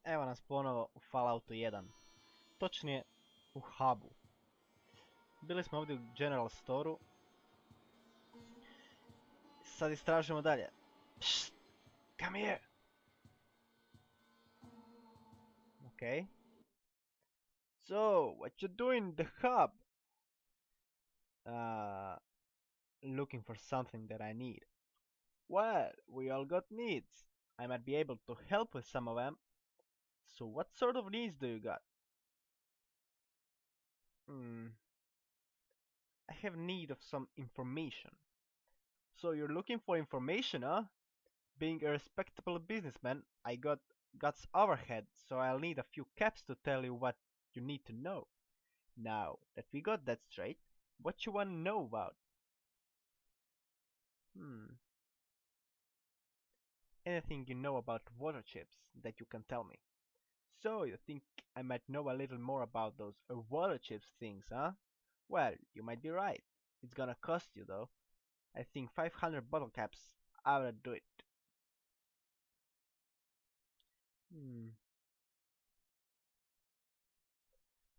Evo nas ponovo u Falloutu 1. Točnije, u Hubu. Bili smo ovdje u General Store-u. Sad istražujemo dalje. Psst, come here! Okay. So, what you doing in the hub? Looking for something that I need. Well, we all got needs. I might be able to help with some of them. So what sort of needs do you got? I have need of some information. So you're looking for information, huh? Being a respectable businessman, I got guts overhead, so I'll need a few caps to tell you what you need to know. Now that we got that straight, what you wanna know about? Anything you know about water chips that you can tell me. So you think I might know a little more about those water chips things, huh? Well, you might be right. It's gonna cost you though. I think 500 bottle caps ought to do it.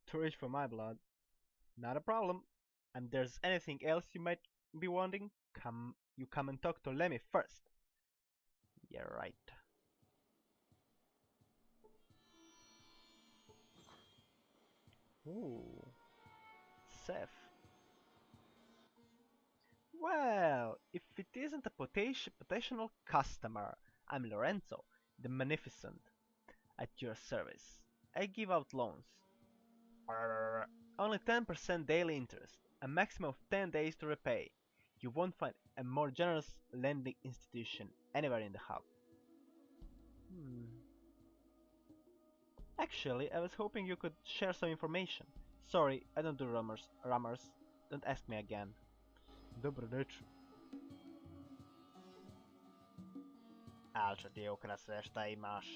Too rich for my blood. Not a problem. And there's anything else you might be wanting? Come and talk to Lemmy first. Yeah, right. Ooh. Seth. Well, if it isn't a potential customer, I'm Lorenzo, the Magnificent, at your service. I give out loans. Only 10% daily interest, a maximum of 10 days to repay. You won't find a more generous lending institution anywhere in the hub. Actually, I was hoping you could share some information. Sorry, I don't do rumors. Don't ask me again. Dobro reče. Al ću ti ukra sve šta imaš.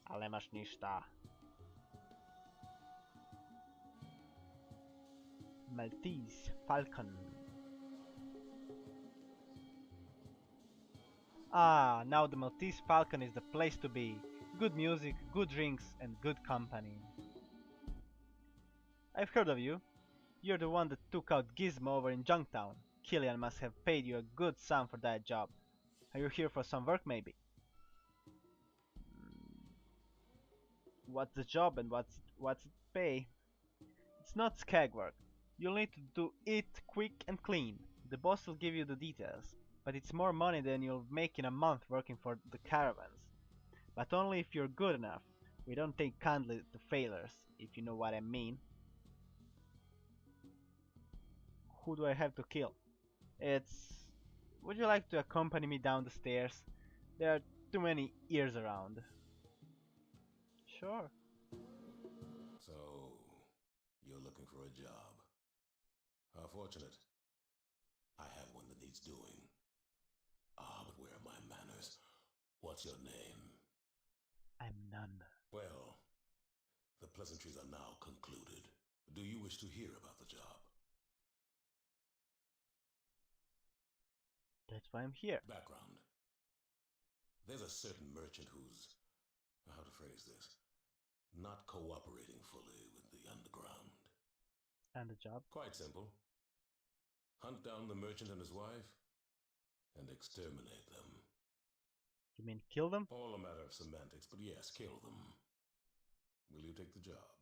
Ali nemaš ništa. Maltese Falcon. Ah, now the Maltese Falcon is the place to be. Good music, good drinks, and good company. I've heard of you. You're the one that took out Gizmo over in Junktown. Killian must have paid you a good sum for that job. Are you here for some work, maybe? What's the job and what's it pay? It's not skag work. You'll need to do it quick and clean. The boss will give you the details, but it's more money than you'll make in a month working for the caravans. But only if you're good enough. We don't take kindly to failures, if you know what I mean. Who do I have to kill? Would you like to accompany me down the stairs? There are too many ears around. Sure. So, you're looking for a job. How fortunate. I have one that needs doing. Ah, but where are my manners? What's your name? I'm none. Well, the pleasantries are now concluded. Do you wish to hear about the job? That's why I'm here. Background. There's a certain merchant who's, how to phrase this, not cooperating fully with the underground. And the job? Quite simple. Hunt down the merchant and his wife, and exterminate them. You mean kill them? All a matter of semantics, but yes, kill them. Will you take the job?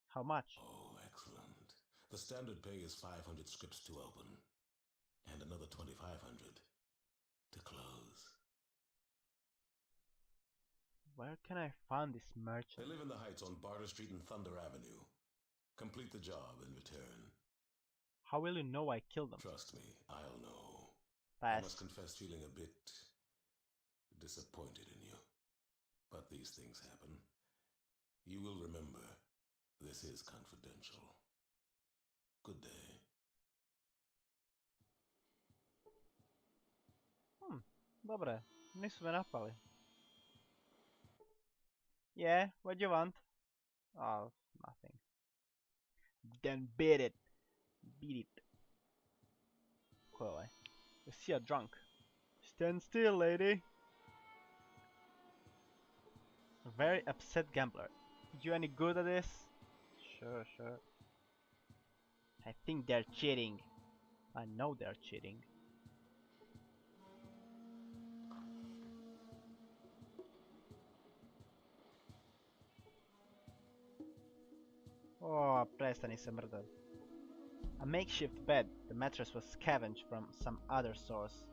How much? Oh, excellent. The standard pay is 500 scripts to open, and another 2,500 to close. Where can I find this merchant? They live in the Heights on Barter Street and Thunder Avenue. Complete the job in return. How will you know I killed them? Trust me, I'll know. Pass. I must confess feeling a bit disappointed in you. But these things happen. You will remember, this is confidential. Good day. Dobre, nisu me napali. Yeah, what do you want? Oh, nothing. Then beat it. Beat it. Ko je ovaj? Is he a drunk? Stand still, lady. Very upset gambler. You any good at this? Sure, sure. I think they're cheating. I know they're cheating. Oh, prestani se mrdati. A makeshift bed. The mattress was scavenged from some other source.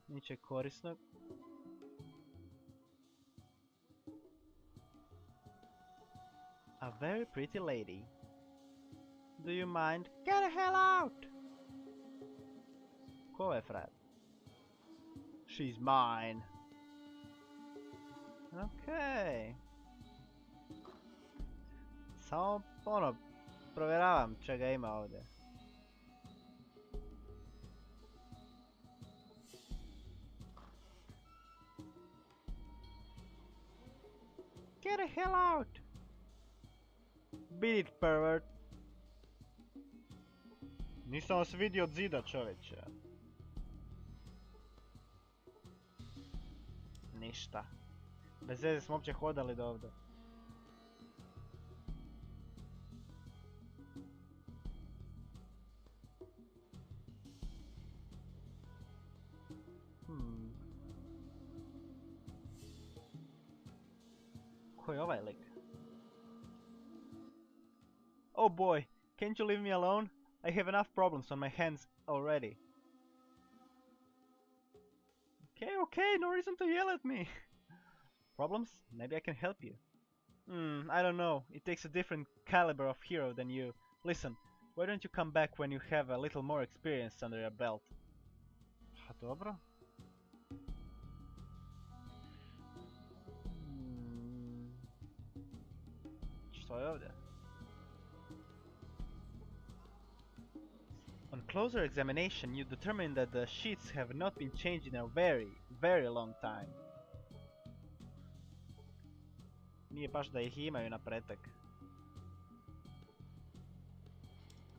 Ničeg korisnog. A very pretty lady. Do you mind? Get the hell out! Ko je frat? She's mine. Okay. Samo ono, provjeravam čega ima ovdje. Get the hell out! Beat it, pervert! Nisam vas vidio od zida, čovječe. Ništa. Bez veze smo uopće hodali do ovdje. Ko je ovaj lik? Oh boy, can't you leave me alone? I have enough problems on my hands already. Okay, no reason to yell at me. Problems? Maybe I can help you. I don't know. It takes a different caliber of hero than you. Listen, why don't you come back when you have a little more experience under your belt? Pa dobro. Što je ovdje? On closer examination, you determine that the sheets have not been changed in a very long time. Nije baš da ih imaju na pretek.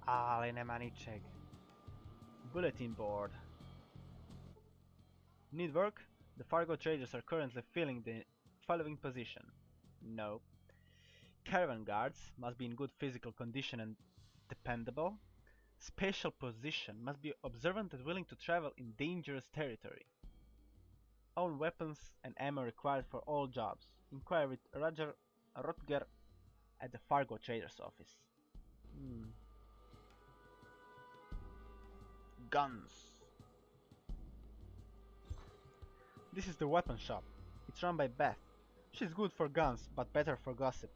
Ali nema ničeg. Bulletin board. Need work? The Fargo traders are currently filling the following position. No. Caravan guards must be in good physical condition and dependable. Special position must be observant and willing to travel in dangerous territory. Own weapons and ammo required for all jobs. Inquire with Roger Rutger at the Fargo Traders office. Guns. This is the weapon shop. It's run by Beth. She's good for guns, but better for gossip.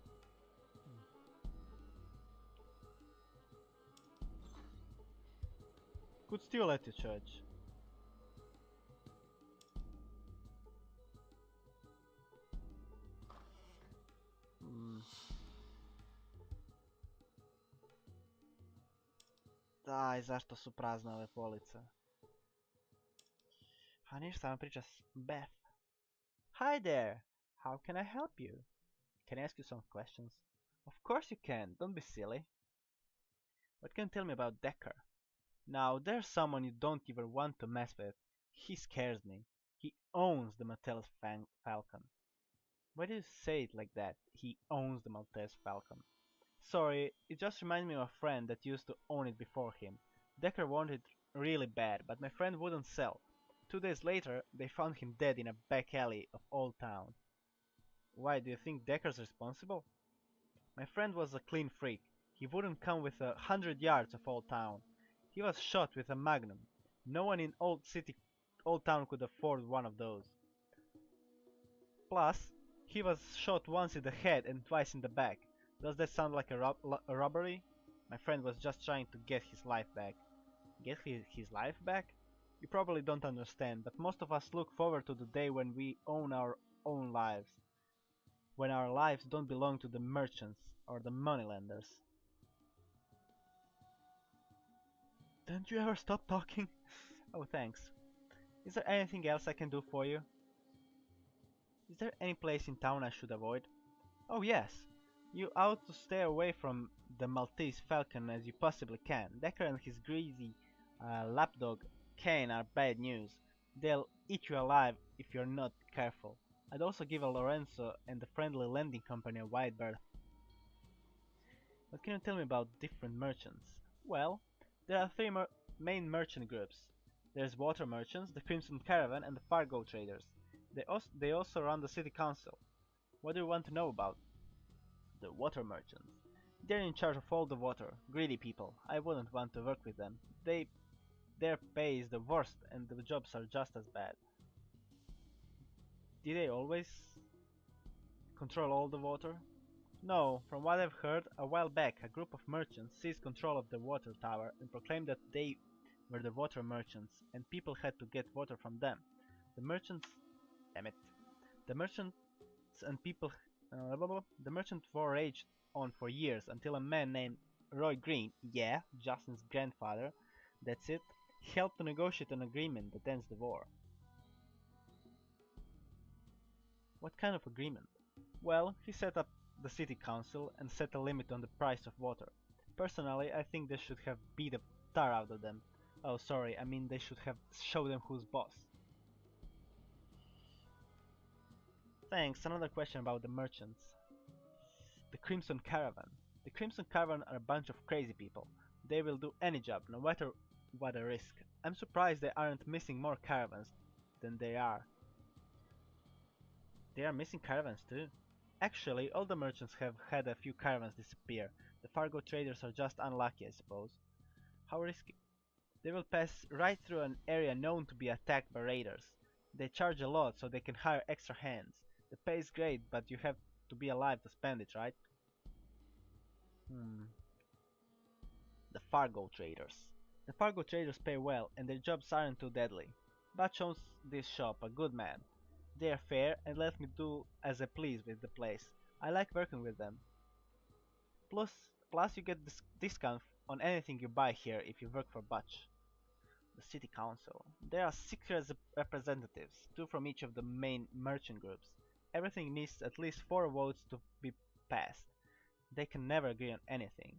Could still let you judge. Daj, zašto su prazne ove police? A ništa vam priča s Beth. Hi there! How can I help you? Can I ask you some questions? Of course you can, don't be silly. What can you tell me about Decker? Now, there's someone you don't even want to mess with. He scares me. He owns the Maltese Falcon. Why do you say it like that? He owns the Maltese Falcon. Sorry, it just reminded me of a friend that used to own it before him. Decker wanted it really bad, but my friend wouldn't sell. 2 days later, they found him dead in a back alley of Old Town. Why, do you think Decker's responsible? My friend was a clean freak. He wouldn't come within 100 yards of Old Town. He was shot with a magnum. No one in Old Town could afford one of those. Plus, he was shot once in the head and twice in the back. Does that sound like a robbery? My friend was just trying to get his life back. Get his life back? You probably don't understand, but most of us look forward to the day when we own our own lives. When our lives don't belong to the merchants or the moneylenders. Don't you ever stop talking? Oh, thanks. Is there anything else I can do for you? Is there any place in town I should avoid? Oh yes, You ought to stay away from the Maltese Falcon as you possibly can. Decker and his greasy lapdog Kane are bad news. They'll eat you alive if you're not careful. I'd also give a Lorenzo and the friendly lending company a wide berth. What can you tell me about different merchants? Well, there are three main merchant groups. There's water merchants, the Crimson Caravan, and the Fargo traders. They also run the city council. What do you want to know about the water merchants? They're in charge of all the water. Greedy people. I wouldn't want to work with them. Their pay is the worst and the jobs are just as bad. Did they always control all the water? No, from what I've heard, a while back a group of merchants seized control of the water tower and proclaimed that they were the water merchants and people had to get water from them. The merchants, damn it, the merchants and people, the merchant war raged on for years until a man named Roy Green, yeah, Justin's grandfather, that's it, helped to negotiate an agreement that ends the war. What kind of agreement? Well, he set up the city council and set a limit on the price of water. Personally, I think they should have beat the tar out of them. Oh, sorry, I mean they should have showed them who's boss. Thanks, another question about the merchants. The Crimson Caravan. The Crimson Caravan are a bunch of crazy people. They will do any job, no matter what the risk. I'm surprised they aren't missing more caravans than they are. They are missing caravans too. Actually, all the merchants have had a few caravans disappear. The Fargo traders are just unlucky, I suppose. How risky? They will pass right through an area known to be attacked by raiders. They charge a lot so they can hire extra hands. The pay is great, but you have to be alive to spend it, right? The Fargo traders. The Fargo traders pay well, and their jobs aren't too deadly. Butch owns this shop, a good man. They are fair and let me do as I please with the place. I like working with them. Plus you get discount on anything you buy here if you work for Butch. The city council. There are 6 representatives, 2 from each of the main merchant groups. Everything needs at least 4 votes to be passed. They can never agree on anything.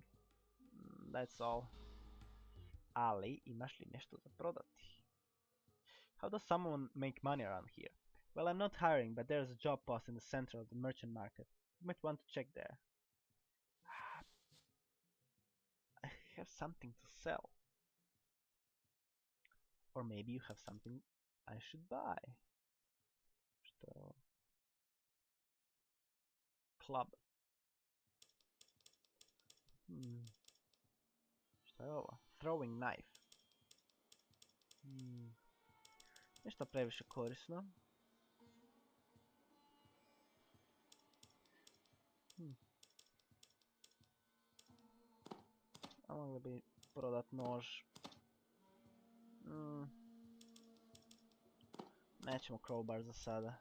That's all. Ali, imaš li nešto za prodati? How does someone make money around here? Well, I'm not hiring, but there's a job post in the center of the merchant market. You might want to check there. I have something to sell. Or maybe you have something I should buy. Club. Šta je ovo? Throwing knife. Ništa previše korisno. A mogli bi prodat nož. Nećemo crowbar za sada.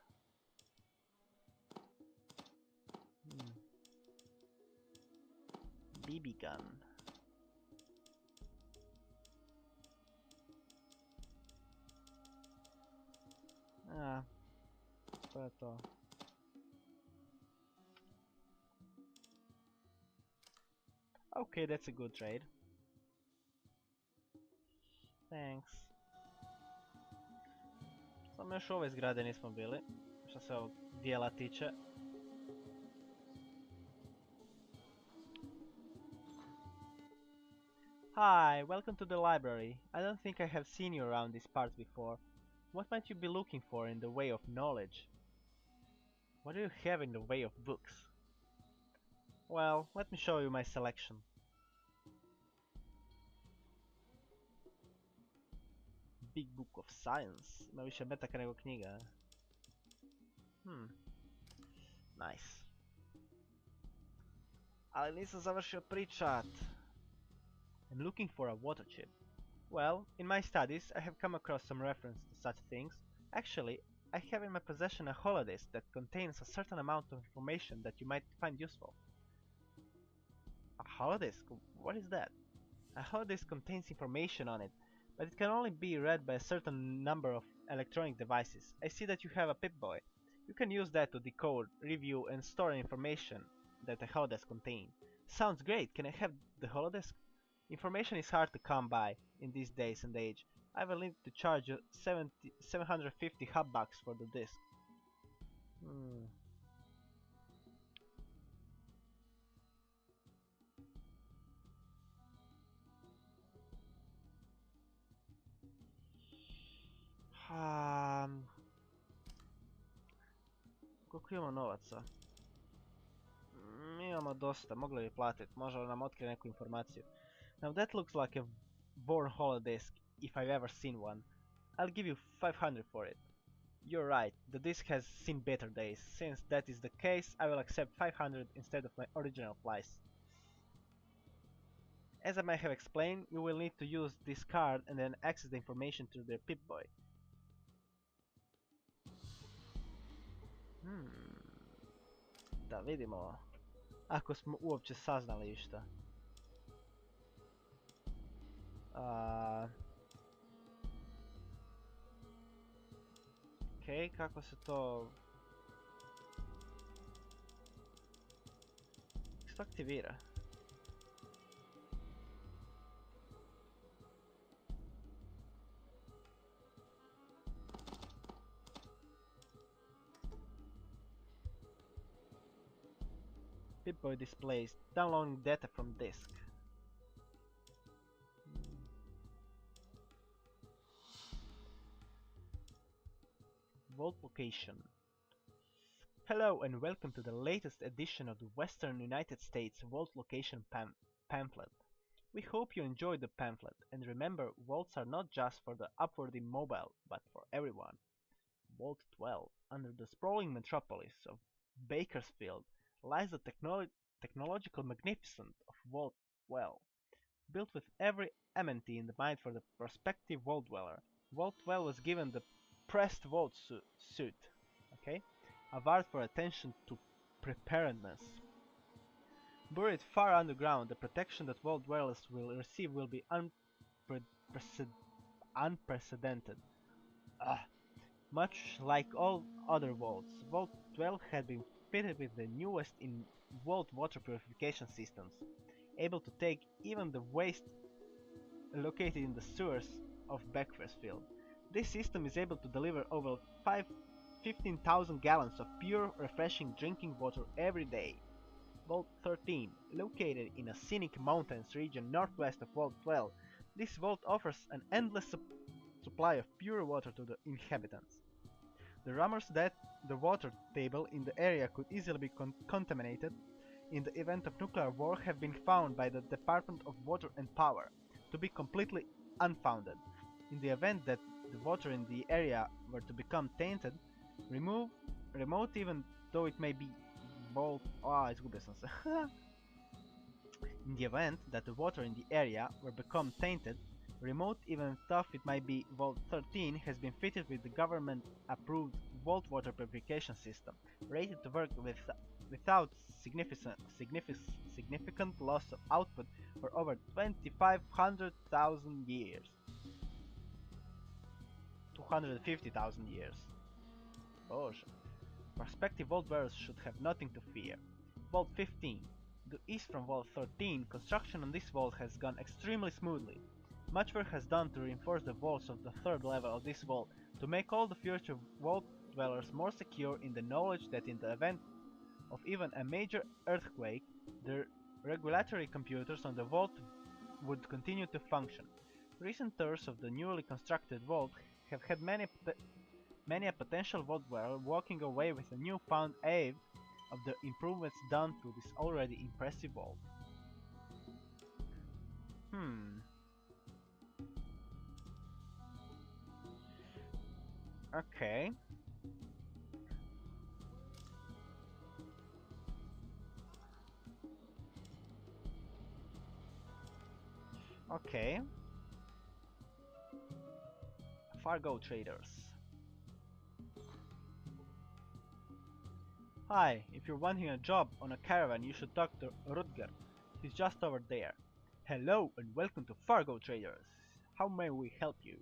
BB gun. To je to. Okay, that's a good trade. Thanks. Samo još u ove zgrade nismo bili, što se ovog dijela tiče. Hi, welcome to the library. I don't think I have seen you around these parts before. What might you be looking for in the way of knowledge? What do you have in the way of books? Well, let me show you my selection. Big Book of Science. Ima više metaka nego knjiga. Nice. Ali nisam završio pričat. I'm looking for a water chip. Well, in my studies I have come across some reference to such things. Actually, I have in my possession a holodisk that contains a certain amount of information that you might find useful. A holodisk? What is that? A holodisk contains information on it, but it can only be read by a certain number of electronic devices. I see that you have a Pip-Boy. You can use that to decode, review, and store information that the holodesk contain. Sounds great, can I have the holodesk? Information is hard to come by in these days and age. I will need to charge you 750 hub bucks for the disk. Hmm. Um, koliko imamo novaca? Imamo dosta, mogli bi platiti, možda nam otkrije neku informaciju. Now that looks like a born holodisk, if I've ever seen one. I'll give you 500 for it. You're right, the disc has seen better days. Since that is the case, I will accept 500 instead of my original price. As I may have explained, you will need to use this card and then access the information through the Pip-Boy. Da vidimo, ako smo uopće saznali išta. Okej, kako se to... Kako se to aktivira? Pip-Boy displays downloading data from disk. Vault location. Hello and welcome to the latest edition of the Western United States Vault location pamphlet. We hope you enjoyed the pamphlet, and remember, vaults are not just for the upwardly mobile, but for everyone. Vault 12, under the sprawling metropolis of Bakersfield, lies the technological magnificence of Vault 12. Built with every amenity in the mind for the prospective Vault dweller, Vault 12 was given the pressed Vault suit, okay? Award for attention to preparedness. Buried far underground, the protection that Vault dwellers will receive will be unprecedented. Much like all other vaults, Vault 12 had been fitted with the newest in vault water purification systems, able to take even the waste located in the sewers of Bakersfield. This system is able to deliver over 15,000 gallons of pure, refreshing drinking water every day. Vault 13, located in a scenic mountains region northwest of Vault 12, this vault offers an endless supply of pure water to the inhabitants. The rumors that the water table in the area could easily be contaminated in the event of nuclear war have been found by the Department of Water and Power to be completely unfounded. In the event that the water in the area were to become tainted, remote even though it may be Vault... izgubio sam se. In the event that the water in the area were become tainted, remote even though it might be Vault 13 has been fitted with the government approved Vault water purification system, rated to work without significant loss of output for over 2,500,000 years. 250,000 years. Boże. Prospective Vault dwellers should have nothing to fear. Vault 15. Due east from Vault 13, construction on this vault has gone extremely smoothly. Much work has done to reinforce the walls of the third level of this vault to make all the future vault dwellers more secure in the knowledge that in the event of even a major earthquake, the regulatory computers on the vault would continue to function. Recent tours of the newly constructed vault have had many a potential vault dweller walking away with a newfound awe of the improvements done to this already impressive vault. Okay. Okay. Fargo traders. Hi, if you're wanting a job on a caravan, you should talk to Rutger. He's just over there. Hello and welcome to Fargo Traders. How may we help you?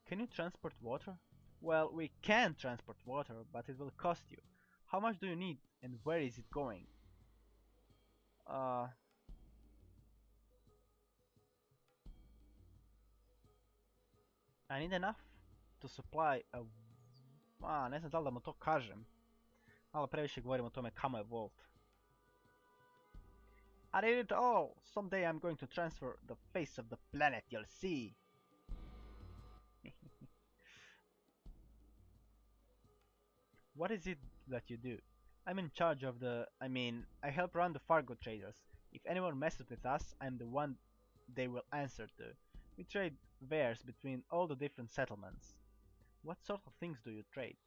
Can you transport water? Well, we can transport water, but it will cost you. How much do you need and where is it going? I need enough to supply a... ne znam da li da mu to kažem. Malo previše govorim o tome kamo je Vault. I need it all! Someday I'm going to transfer the face of the planet, you'll see! What is it that you do? I'm in charge of I help run the Fargo traders. If anyone messes with us, I'm the one they will answer to. We trade wares between all the different settlements. What sort of things do you trade?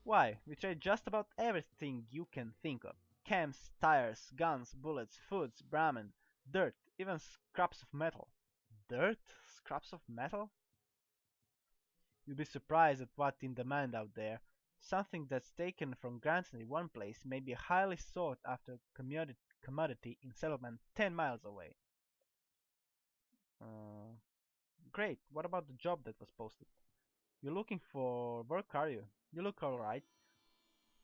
Why, we trade just about everything you can think of. Camps, tires, guns, bullets, foods, Brahmin, dirt, even scraps of metal. Dirt? Scraps of metal? You'll be surprised at what's in demand out there. Something that's taken for granted in one place may be a highly sought after commodity in settlement 10 miles away. Great, what about the job that was posted? You're looking for work, are you? You look alright.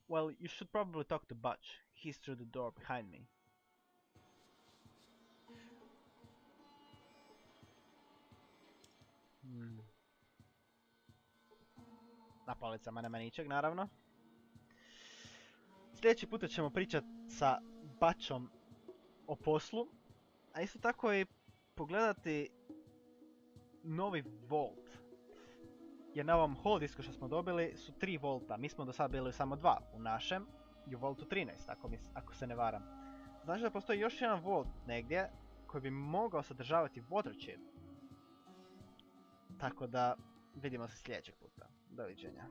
Well, you should probably talk to Butch. He's through the door behind me. Na policama nema ničeg, naravno. Sljedeći puta ćemo pričat sa Butchom o poslu, a isto tako i pogledati novi Vault. Jer na ovom holo disku što smo dobili su 3 Vaulta, mi smo do sada bili samo 2 u našem i u Vaultu 13, ako se ne varam. Znači da postoji još jedan Vault negdje koji bi mogao sadržavati water chip. Tako da vidimo se sljedećeg puta. Doviđenja.